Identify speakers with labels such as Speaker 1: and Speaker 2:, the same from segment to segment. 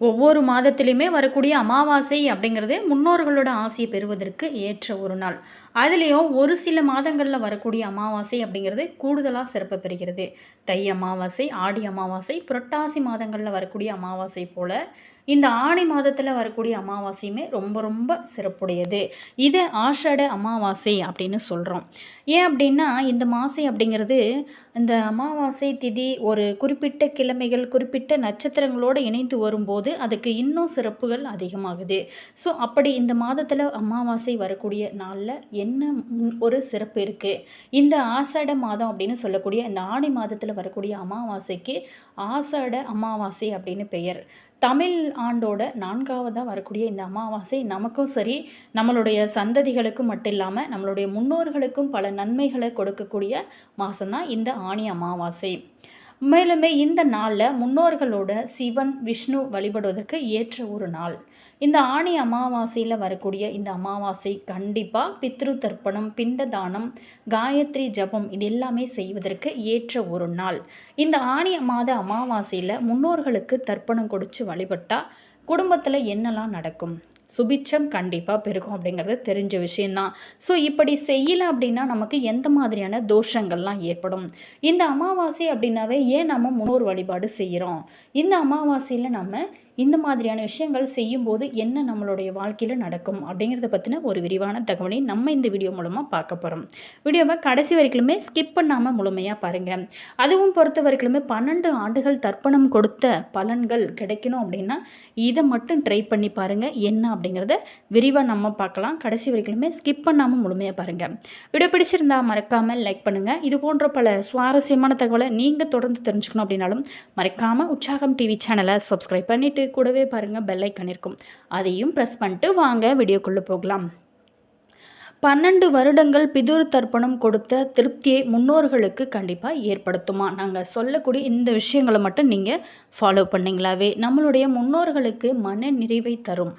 Speaker 1: ஒவ்வொரு மாதத்திலையுமே வரக்கூடிய அமாவாசை அப்படிங்கிறது முன்னோர்களோட ஆசையை பெறுவதற்கு ஏற்ற ஒரு நாள். அதுலேயும் ஒரு சில மாதங்களில் வரக்கூடிய அமாவாசை அப்படிங்கிறது கூடுதலாக சிறப்பு பெறுகிறது. தை அமாவாசை, ஆடி அமாவாசை, புரட்டாசி மாதங்களில் வரக்கூடிய அமாவாசை போல் இந்த ஆணி மாதத்தில் வரக்கூடிய அமாவாசையுமே ரொம்ப ரொம்ப சிறப்புடையது. இதை ஆஷாட அமாவாசை அப்படின்னு சொல்கிறோம். ஏன் அப்படின்னா இந்த மாசை அப்படிங்கிறது இந்த அமாவாசை திதி ஒரு குறிப்பிட்ட கிழமைகள் குறிப்பிட்ட நட்சத்திரங்களோடு இணைந்து வரும்போது அதுக்கு இன்னும் சிறப்புகள் அதிகமாகுது. ஸோ அப்படி இந்த மாதத்தில் அமாவாசை வரக்கூடிய நாளில் என்ன ஒரு சிறப்பு இருக்குது? இந்த ஆஷாட மாதம் அப்படின்னு சொல்லக்கூடிய இந்த ஆணி மாதத்தில் வரக்கூடிய அமாவாசைக்கு ஆஷாட அமாவாசை அப்படின்னு பெயர். தமிழ் ஆண்டோட 4ஆவதாக வரக்கூடிய இந்த அமாவாசை நமக்கும் சரி, நம்மளுடைய சந்ததிகளுக்கும் மட்டும் இல்லாமல் நம்மளுடைய முன்னோர்களுக்கும் பல நன்மைகளை கொடுக்கக்கூடிய மாதம்தான் இந்த ஆணி அமாவாசை. மேலுமே இந்த நாளில் முன்னோர்களோட சிவன் விஷ்ணு வழிபடுவதற்கு ஏற்ற ஒரு நாள். இந்த ஆணி அமாவாசையில் வரக்கூடிய இந்த அமாவாசை கண்டிப்பாக பித்ரு தர்ப்பணம், பிண்டதானம், காயத்ரி ஜபம் இது எல்லாமே செய்வதற்கு ஏற்ற ஒரு நாள். இந்த ஆணி மாத அமாவாசையில் முன்னோர்களுக்கு தர்ப்பணம் கொடுத்து வழிபட்டால் குடும்பத்தில் என்னெல்லாம் நடக்கும்? சுபிட்சம் கண்டிப்பாக பெருகும் அப்படிங்கிறது தெரிஞ்ச விஷயந்தான். ஸோ இப்படி செய்யலை அப்படின்னா நமக்கு எந்த மாதிரியான தோஷங்கள்லாம் ஏற்படும்? இந்த அமாவாசை அப்படின்னாவே ஏன் நம்ம முன்னோர் வழிபாடு செய்கிறோம்? இந்த அமாவாசையில் நம்ம இந்த மாதிரியான விஷயங்கள் செய்யும்போது என்ன நம்மளுடைய வாழ்க்கையில் நடக்கும் அப்படிங்கிறத பற்றின ஒரு விரிவான தகவலை நம்ம இந்த வீடியோ மூலமாக பார்க்க போகிறோம். வீடியோவை கடைசி வரைக்குமே ஸ்கிப் பண்ணாமல் முழுமையாக பாருங்கள். அதுவும் பொறுத்த வரைக்குமே 12 ஆண்டுகள் தர்ப்பணம் கொடுத்த பலன்கள் கிடைக்கணும் அப்படின்னா இதை மட்டும் ட்ரை பண்ணி பாருங்கள். என்ன அப்படிங்கிறத விரிவாக நம்ம பார்க்கலாம். கடைசி வரைக்குமே ஸ்கிப் பண்ணாமல் முழுமையாக பாருங்கள். வீடியோ பிடிச்சிருந்தால் மறக்காமல் லைக் பண்ணுங்கள். இது போன்ற பல சுவாரஸ்யமான தகவலை நீங்கள் தொடர்ந்து தெரிஞ்சுக்கணும் அப்படின்னாலும் மறக்காமல் உற்சாகம் டிவி சேனலை சப்ஸ்கிரைப் பண்ணிவிட்டு கூடவே பாருங்கள் பெல் ஐக்கான் இருக்கும், அதையும் ப்ரெஸ் பண்ணிட்டு வாங்க வீடியோக்குள்ளே போகலாம். 12 வருடங்கள் பிதுர் தர்ப்பணம் கொடுத்த திருப்தியை முன்னோர்களுக்கு கண்டிப்பாக ஏற்படுத்துமா? நாங்கள் சொல்லக்கூடிய இந்த விஷயங்களை மட்டும் நீங்கள் ஃபாலோ பண்ணிங்களாவே நம்மளுடைய முன்னோர்களுக்கு மன நிறைவை தரும்.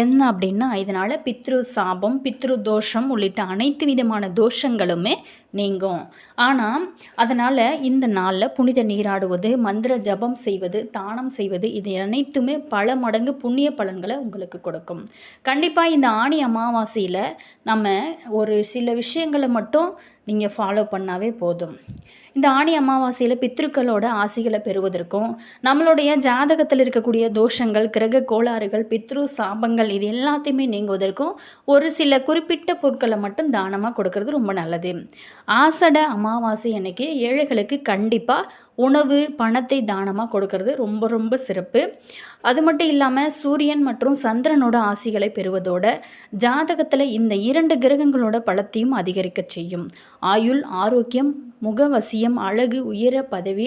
Speaker 1: என்ன அப்படின்னா இதனால் பித்ரு சாபம், பித்ரு தோஷம் உள்ளிட்ட அனைத்து விதமான தோஷங்களுமே நீங்கும். ஆனால் அதனால் இந்த நாளில் புனித நீராடுவது, மந்திர ஜபம் செய்வது, தானம் செய்வது இது அனைத்துமே பல மடங்கு புண்ணிய பலன்களை உங்களுக்கு கொடுக்கும். கண்டிப்பாக இந்த ஆணி அமாவாசையில் நம்ம ஒரு சில விஷயங்களை மட்டும் நீங்கள் ஃபாலோ பண்ணாவே போதும். இந்த ஆணி அமாவாசையில் பித்ருக்களோட ஆசைகளை பெறுவதற்கும் நம்மளுடைய ஜாதகத்தில் இருக்கக்கூடிய தோஷங்கள், கிரக கோளாறுகள், பித்ரு சாபங்கள் இது எல்லாத்தையுமே நீங்குவதற்கும் ஒரு சில குறிப்பிட்ட பொருட்களை மட்டும் தானமாக கொடுக்கறது ரொம்ப நல்லது. ஆஷாட அமாவாசை அன்னைக்கு ஏழைகளுக்கு கண்டிப்பாக உணவு, பணத்தை தானமாக கொடுக்கறது ரொம்ப ரொம்ப சிறப்பு. அது மட்டும் இல்லாமல் சூரியன் மற்றும் சந்திரனோட ஆசைகளை பெறுவதோட ஜாதகத்தில் இந்த 2 கிரகங்களோட பலத்தையும் அதிகரிக்க செய்யும். ஆயுள், ஆரோக்கியம், முகவசியம், அழகு, உயர பதவி,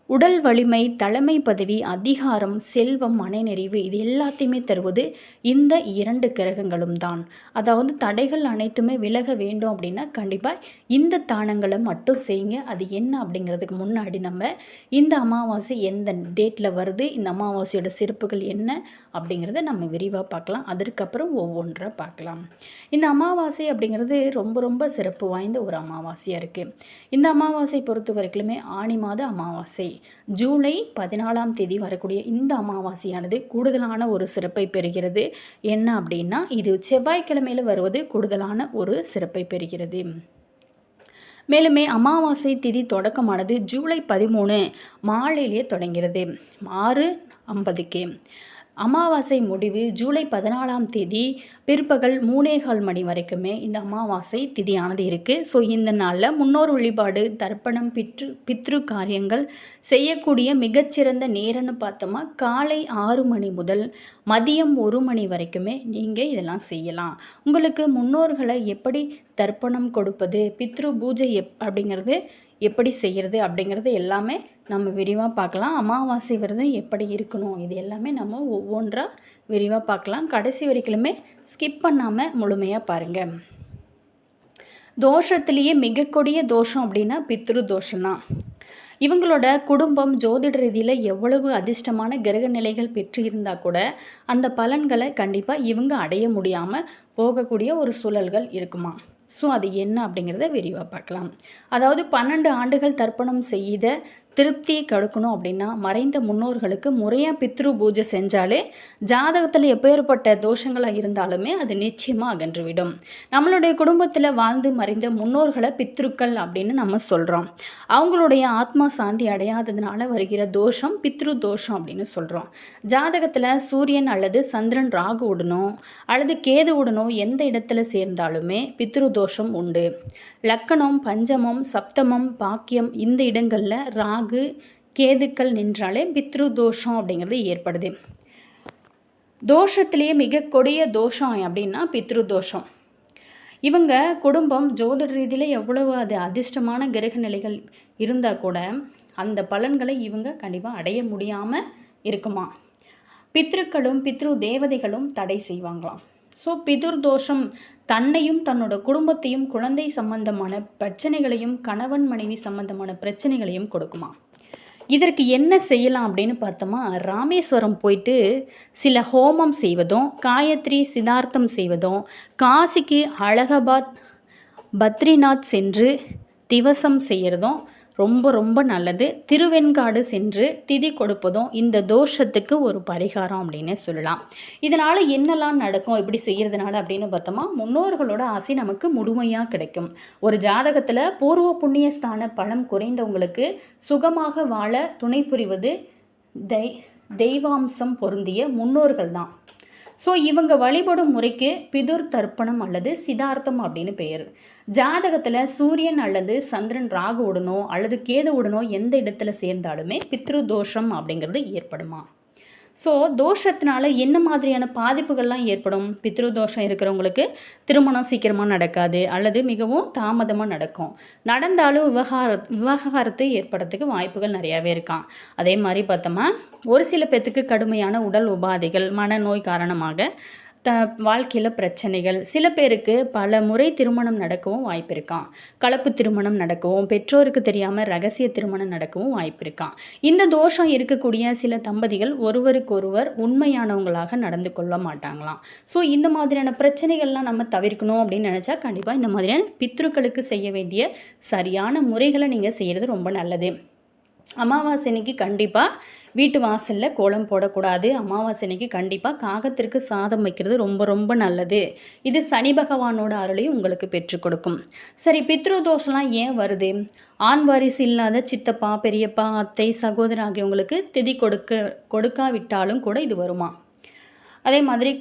Speaker 1: உடல் வலிமை, தலைமை பதவி, அதிகாரம், செல்வம், மனநிறைவு இது எல்லாத்தையுமே தருவது இந்த 2 கிரகங்களும் தான். அதாவது தடைகள் அனைத்துமே விலக வேண்டும் அப்படின்னா கண்டிப்பாக இந்த தானங்களை மட்டும் செய்யுங்க. அது என்ன அப்படிங்கிறதுக்கு முன்னாடி நம்ம இந்த அமாவாசை எந்த டேட்டில் வருது, இந்த அமாவாசையோட சிறப்புகள் என்ன அப்படிங்கிறத நம்ம விரிவாக பார்க்கலாம். அதற்கப்புறம் ஒவ்வொன்றாக பார்க்கலாம். இந்த அமாவாசை அப்படிங்கிறது ரொம்ப ரொம்ப சிறப்பு வாய்ந்த ஒரு அமாவாசையாக இருக்குது. இந்த அமாவாசை பொறுத்த வரைக்குமே ஆணி மாத அமாவாசை ஜூலை 14ஆம் தேதி வரக்கூடிய இந்த அமாவாசையானது கூடுதலான ஒரு சிறப்பை பெறுகிறது. என்ன அப்படின்னா இது செவ்வாய்க்கிழமையில் வருவது கூடுதலான ஒரு சிறப்பை பெறுகிறது. மேலுமே அமாவாசை திதி தொடக்கமானது ஜூலை 13 மாலையிலே தொடங்கிறது 6:50க்கு. அமாவாசை முடிவு ஜூலை 14ஆம் தேதி பிற்பகல் 3:15 மணி வரைக்குமே இந்த அமாவாசை திதியானது இருக்குது. ஸோ இந்த நாளில் முன்னோர் வழிபாடு, தர்ப்பணம், பித்ரு காரியங்கள் செய்யக்கூடிய மிகச்சிறந்த நேரம்னு பார்த்தோமா காலை 6 மணி முதல் மதியம் 1 மணி வரைக்குமே நீங்கள் இதெல்லாம் செய்யலாம். உங்களுக்கு முன்னோர்களை எப்படி தர்ப்பணம் கொடுப்பது, பித்ரு பூஜை அப்படிங்கிறது எப்படி செய்கிறது அப்படிங்கிறது எல்லாமே நம்ம விரிவாக பார்க்கலாம். அமாவாசை விரதம் எப்படி இருக்கணும் இது எல்லாமே நம்ம ஒவ்வொன்றாக விரிவாக பார்க்கலாம். கடைசி வரைக்குமே ஸ்கிப் பண்ணாமல் முழுமையாக பாருங்கள். தோஷத்துலேயே மிக கொடிய தோஷம் அப்படின்னா பித்ரு தோஷம்தான். இவங்களோட குடும்பம் ஜோதிட ரீதியில் எவ்வளவு அதிர்ஷ்டமான கிரக நிலைகள் பெற்று இருந்தால் கூட அந்த பலன்களை கண்டிப்பாக இவங்க அடைய முடியாமல் போகக்கூடிய ஒரு சூழல்கள் இருக்குமா? ஸோ அது என்ன அப்படிங்கிறத விரிவாக பார்க்கலாம். அதாவது 12 ஆண்டுகள் தர்ப்பணம் செய்த திருப்தி கொடுக்கணும் அப்படின்னா மறைந்த முன்னோர்களுக்கு முறையாக பித்ரு பூஜை செஞ்சாலே ஜாதகத்தில் எப்பேற்பட்ட தோஷங்களாக இருந்தாலுமே அது நிச்சயமாக அகன்றுவிடும். நம்மளுடைய குடும்பத்தில் வாழ்ந்து மறைந்த முன்னோர்களை பித்ருக்கள் அப்படின்னு நம்ம சொல்கிறோம். அவங்களுடைய ஆத்மா சாந்தி அடையாததுனால வருகிற தோஷம் பித்ரு தோஷம் அப்படின்னு சொல்கிறோம். ஜாதகத்தில் சூரியன் அல்லது சந்திரன் ராகுவுடனோ அல்லது கேதுவுடனோ எந்த இடத்துல சேர்ந்தாலுமே பித்ரு தோஷம் உண்டு. லக்கணம், பஞ்சமம், சப்தமம், பாக்கியம் இந்த இடங்களில் ராகு கேதுக்கள் நின்றாலே பித்ரு தோஷம் அப்படிங்கிறது ஏற்படுது. தோஷத்திலேயே மிக கொடிய தோஷம் அப்படின்னா பித்ரு தோஷம். இவங்க குடும்பம் ஜோதிட ரீதியில் எவ்வளவு அது அதிர்ஷ்டமான கிரக நிலைகள் இருந்தால் கூட அந்த பலன்களை இவங்க கண்டிப்பாக அடைய முடியாமல் இருக்குமா. பித்ருக்களும் பித்ரு தேவதைகளும் தடை செய்வாங்களாம். ஸோ பிதுர் தோஷம் தன்னையும் தன்னோட குடும்பத்தையும் குழந்தை சம்பந்தமான பிரச்சனைகளையும் கணவன் மனைவி சம்பந்தமான பிரச்சனைகளையும் கொடுக்குமா. இதற்கு என்ன செய்யலாம் அப்படின்னு பார்த்தோமா, ராமேஸ்வரம் போயிட்டு சில ஹோமம் செய்வதும் காயத்ரி சிதார்த்தம் செய்வதும் காசிக்கு அலகாபாத் பத்ரிநாத் சென்று திவசம் செய்கிறதும் ரொம்ப ரொம்ப நல்லது. திருவெண்காடு சென்று திதி கொடுப்பதும் இந்த தோஷத்துக்கு ஒரு பரிகாரம் அப்படின்னு சொல்லலாம். இதனால் என்னெல்லாம் நடக்கும் இப்படி செய்கிறதுனால அப்படின்னு பார்த்தோமா, முன்னோர்களோட ஆசை நமக்கு முழுமையாக கிடைக்கும். ஒரு ஜாதகத்தில் பூர்வ புண்ணிய ஸ்தான பலம் குறைந்தவங்களுக்கு சுகமாக வாழ துணை புரிவது தெய்வாம்சம் பொருந்திய முன்னோர்கள் தான். ஸோ இவங்க வழிபடும் முறைக்கு பிதுர் தர்ப்பணம் அல்லது சிதார்த்தம் அப்படின்னு பெயர். ஜாதகத்தில் சூரியன் அல்லது சந்திரன் ராகுவுடனோ அல்லது கேதுவுடனோ எந்த இடத்துல சேர்ந்தாலுமே பித்ரு தோஷம் அப்படிங்கிறது ஏற்படுமா. ஸோ தோஷத்தினால என்ன மாதிரியான பாதிப்புகள்லாம் ஏற்படும். பித்ரு தோஷம் இருக்கிறவங்களுக்கு திருமணம் சீக்கிரமாக நடக்காது அல்லது மிகவும் தாமதமாக நடக்கும். நடந்தாலும் விவகாரத்து ஏற்படுறதுக்கு வாய்ப்புகள் நிறையாவே இருக்கான். அதே மாதிரி பார்த்தோமா, ஒரு சில பேர்த்துக்கு கடுமையான உடல் உபாதைகள் மனநோய் காரணமாக வாழ்க்கையில் பிரச்சனைகள், சில பேருக்கு பல முறை திருமணம் நடக்கவும் வாய்ப்பு இருக்கான். கலப்பு திருமணம் நடக்கவும் பெற்றோருக்கு தெரியாமல் ரகசிய திருமணம் நடக்கவும் வாய்ப்பு இருக்கான். இந்த தோஷம் இருக்கக்கூடிய சில தம்பதிகள் ஒருவருக்கொருவர் உண்மையானவங்களாக நடந்து கொள்ள மாட்டாங்களாம். ஸோ இந்த மாதிரியான பிரச்சனைகள்லாம் நம்ம தவிர்க்கணும் அப்படின்னு நினச்சா கண்டிப்பாக இந்த மாதிரியான பித்ருக்களுக்கு செய்ய வேண்டிய சரியான முறைகளை நீங்கள் செய்கிறது ரொம்ப நல்லது. அமாவாசை அன்னைக்கு கண்டிப்பாக வீட்டு வாசலில் கோலம் போடக்கூடாது. அமாவாசை அன்னைக்கு கண்டிப்பாக காகத்திற்கு சாதம் வைக்கிறது ரொம்ப ரொம்ப நல்லது. இது சனி பகவானோட அருளையும் உங்களுக்கு பெற்றுக் கொடுக்கும். சரி, பித்ரு தோஷம்லாம் ஏன் வருது? ஆண் வாரிசு இல்லாத சித்தப்பா பெரியப்பா அத்தை சகோதரன் ஆகியவங்களுக்கு திதி கொடுக்காவிட்டாலும் கூட இது வருமா. அதே மாதிரி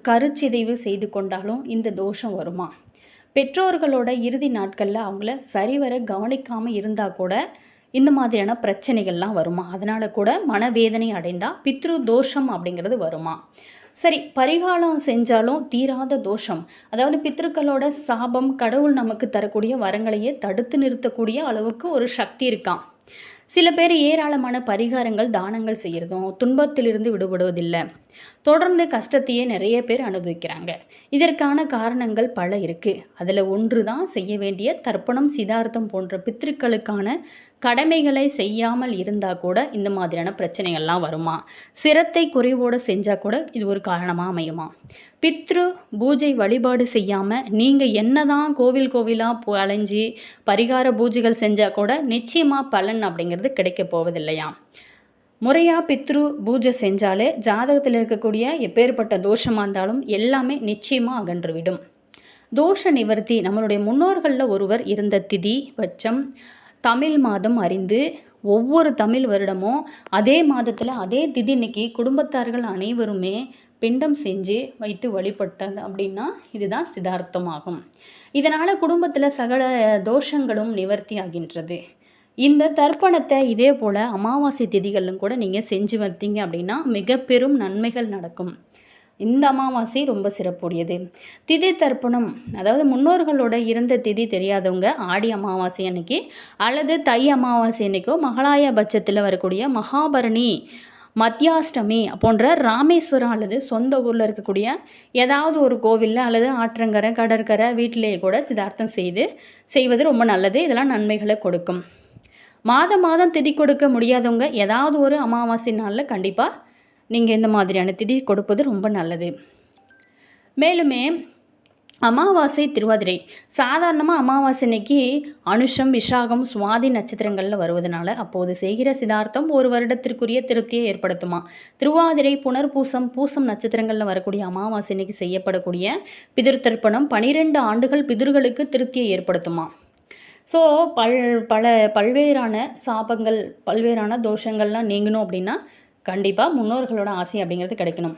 Speaker 1: கருச்சிதைவு செய்து கொண்டாலும் இந்த தோஷம் வருமா. பெற்றோர்களோட இறுதி நாட்களில் அவங்கள சரிவர கவனிக்காமல் இருந்தால் கூட இந்த மாதிரியான பிரச்சனைகள்லாம் வருமா. அதனால் கூட மனவேதனை அடைந்தால் பித்ரு தோஷம் அப்படிங்கிறது வருமா. சரி, பரிகாரம் செஞ்சாலும் தீராத தோஷம், அதாவது பித்ருக்களோட சாபம் கடவுள் நமக்கு தரக்கூடிய வரங்களையே தடுத்து நிறுத்தக்கூடிய அளவுக்கு ஒரு சக்தி இருக்கான். சில பேர் ஏராளமான பரிகாரங்கள் தானங்கள் செய்கிறதும் துன்பத்திலிருந்து விடுபடுவதில்லை. தொடர்ந்து கஷ்டத்தையே நிறைய பேர் அனுபவிக்கிறாங்க. இதற்கான காரணங்கள் பல இருக்குது. அதில் ஒன்று தான் செய்ய வேண்டிய தர்ப்பணம் சிதார்த்தம் போன்ற பித்ருக்களுக்கான கடமைகளை செய்யாமல் இருந்தால் கூட இந்த மாதிரியான பிரச்சனைகள்லாம் வருமா. சிரத்தை குறைவோடு செஞ்சால் கூட இது ஒரு காரணமாக அமையுமா. பித்ரு பூஜை வழிபாடு செய்யாமல் நீங்கள் என்ன தான் கோவிலாக அலைஞ்சி பரிகார பூஜைகள் செஞ்சால் கூட நிச்சயமாக பலன் அப்படிங்கிறது கிடைக்க போவதில்லையா. முறையாக பித்ரு பூஜை செஞ்சாலே ஜாதகத்தில் இருக்கக்கூடிய எப்பேற்பட்ட தோஷமாக இருந்தாலும் எல்லாமே நிச்சயமாக அகன்றுவிடும். தோஷ நிவர்த்தி நம்மளுடைய முன்னோர்களில் ஒருவர் இருந்த திதி பட்சம் தமிழ் மாதம் அறிந்து ஒவ்வொரு தமிழ் வருடமும் அதே மாதத்தில் அதே திதி இன்னைக்கு குடும்பத்தார்கள் அனைவருமே பிண்டம் செஞ்சு வைத்து வழிபட்டது அப்படின்னா இதுதான் சிதார்த்தமாகும். இதனால் குடும்பத்தில் சகல தோஷங்களும் நிவர்த்தி ஆகின்றது. இந்த தர்ப்பணத்தை இதே போல் அமாவாசை திதிகளும் கூட நீங்கள் செஞ்சு வந்தீங்க அப்படின்னா மிக பெரும் நன்மைகள் நடக்கும். இந்த அமாவாசை ரொம்ப சிறப்புடையது. திதி தர்ப்பணம், அதாவது முன்னோர்களோட இருந்த திதி தெரியாதவங்க ஆடி அமாவாசை அன்னைக்கு அல்லது தை அமாவாசை அன்னைக்கோ மகாலய பட்சத்தில் வரக்கூடிய மகாபரணி மத்தியாஷ்டமி போன்ற ராமேஸ்வரம் அல்லது சொந்த ஊரில் இருக்கக்கூடிய ஏதாவது ஒரு கோவிலில் அல்லது ஆற்றங்கரை கடற்கரை வீட்டிலேயே கூட சிதார்த்தம் செய்வது ரொம்ப நல்லது. இதெல்லாம் நன்மைகளை கொடுக்கும். மாதம் திதி கொடுக்க முடியாதவங்க ஏதாவது ஒரு அமாவாசை நாளில் கண்டிப்பாக நீங்கள் இந்த மாதிரியான திதி கொடுப்பது ரொம்ப நல்லது. மேலுமே அமாவாசை திருவாதிரை சாதாரணமாக அமாவாசை அன்னைக்கு அனுஷம் விஷாகம் சுவாதி நட்சத்திரங்களில் வருவதனால அப்போது செய்கிற சிதார்த்தம் ஒரு வருடத்திற்குரிய திருப்தியை ஏற்படுத்துமா. திருவாதிரை புனர்பூசம் பூசம் நட்சத்திரங்களில் வரக்கூடிய அமாவாசை அன்னைக்கு செய்யப்படக்கூடிய பிதிர் தர்ப்பணம் 12 ஆண்டுகள் பிதிர்களுக்கு திருப்தியை ஏற்படுத்துமா. ஸோ பல்வேறான சாபங்கள் பல்வேறான தோஷங்கள்லாம் நீங்கணும் அப்படின்னா கண்டிப்பாக முன்னோர்களோட ஆசை அப்படிங்கிறது கிடைக்கணும்.